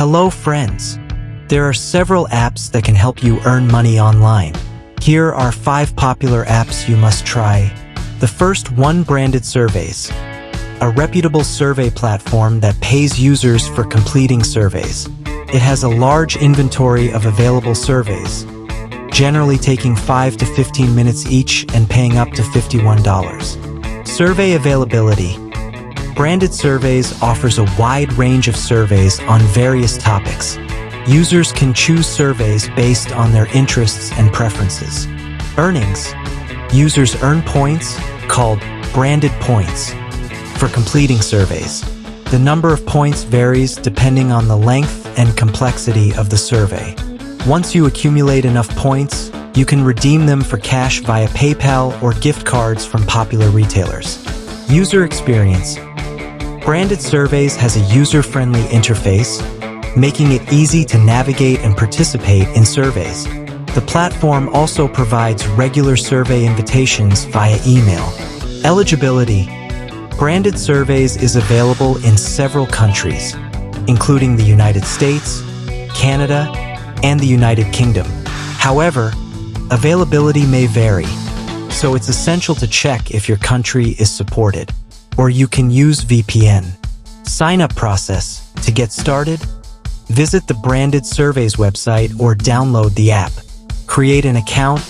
Hello friends! There are several apps that can help you earn money online. Here are 5 popular apps you must try. The first one, Branded Surveys, a reputable survey platform that pays users for completing surveys. It has a large inventory of available surveys, generally taking 5 to 15 minutes each and paying up to $51. Survey availability. Branded Surveys offers a wide range of surveys on various topics. Users can choose surveys based on their interests and preferences. Earnings. Users earn points, called branded points, for completing surveys. The number of points varies depending on the length and complexity of the survey. Once you accumulate enough points, you can redeem them for cash via PayPal or gift cards from popular retailers. User experience. Branded Surveys has a user-friendly interface, making it easy to navigate and participate in surveys. The platform also provides regular survey invitations via email. Eligibility. Branded Surveys is available in several countries, including the United States, Canada, and the United Kingdom. However, availability may vary, so it's essential to check if your country is supported, or you can use VPN. Sign-up process. To get started, visit the Branded Surveys website or download the app. Create an account,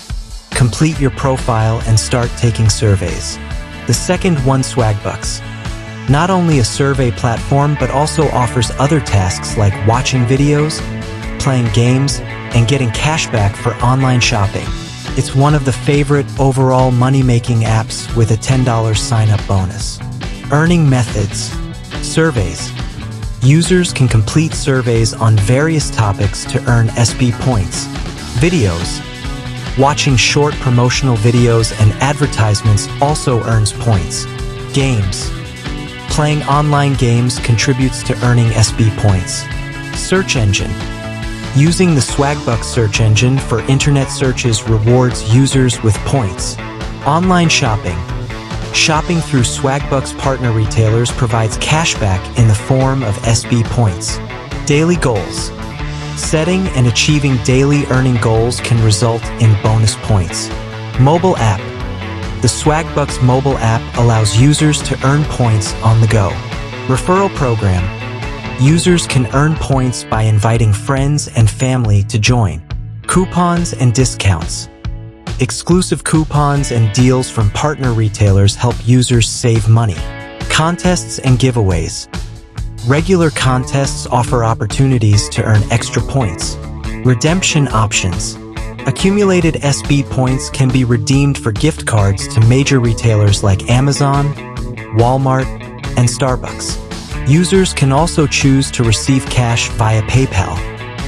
complete your profile, and start taking surveys. The second one, Swagbucks. Not only a survey platform, but also offers other tasks like watching videos, playing games, and getting cashback for online shopping. It's one of the favorite overall money-making apps with a $10 sign-up bonus. Earning methods. Surveys. Users can complete surveys on various topics to earn SB points. Videos. Watching short promotional videos and advertisements also earns points. Games. Playing online games contributes to earning SB points. Search engine. Using the Swagbucks search engine for internet searches rewards users with points. Online shopping. Shopping through Swagbucks partner retailers provides cashback in the form of SB points. Daily goals. Setting and achieving daily earning goals can result in bonus points. Mobile app. The Swagbucks mobile app allows users to earn points on the go. Referral program. Users can earn points by inviting friends and family to join. Coupons and discounts. Exclusive coupons and deals from partner retailers help users save money. Contests and giveaways. Regular contests offer opportunities to earn extra points. Redemption options. Accumulated SB points can be redeemed for gift cards to major retailers like Amazon, Walmart, and Starbucks. Users can also choose to receive cash via PayPal.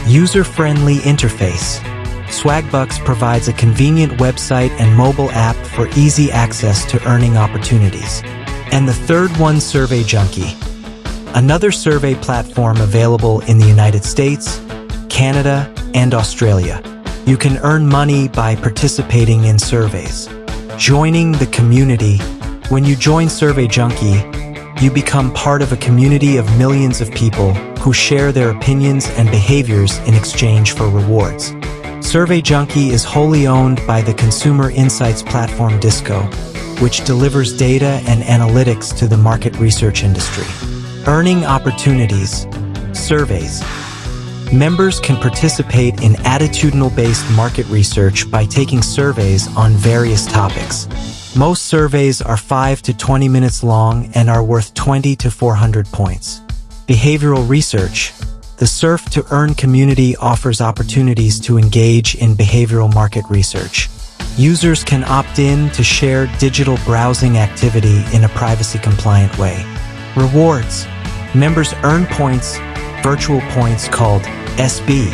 User-friendly interface. Swagbucks provides a convenient website and mobile app for easy access to earning opportunities. And the third one, Survey Junkie. Another survey platform available in the United States, Canada, and Australia. You can earn money by participating in surveys. Joining the community. When you join Survey Junkie, you become part of a community of millions of people who share their opinions and behaviors in exchange for rewards. Survey Junkie is wholly owned by the consumer insights platform Disco, which delivers data and analytics to the market research industry. Earning opportunities. Surveys. Members can participate in attitudinal-based market research by taking surveys on various topics. Most surveys are 5 to 20 minutes long and are worth 20 to 400 points. Behavioral research. The Surf to Earn community offers opportunities to engage in behavioral market research. Users can opt in to share digital browsing activity in a privacy-compliant way. Rewards. Members earn points, virtual points called SB,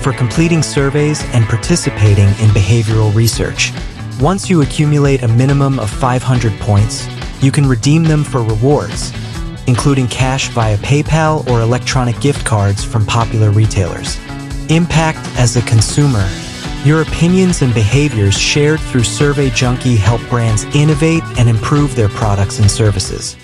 for completing surveys and participating in behavioral research. Once you accumulate a minimum of 500 points, you can redeem them for rewards, including cash via PayPal or electronic gift cards from popular retailers. Impact as a consumer. Your opinions and behaviors shared through Survey Junkie help brands innovate and improve their products and services.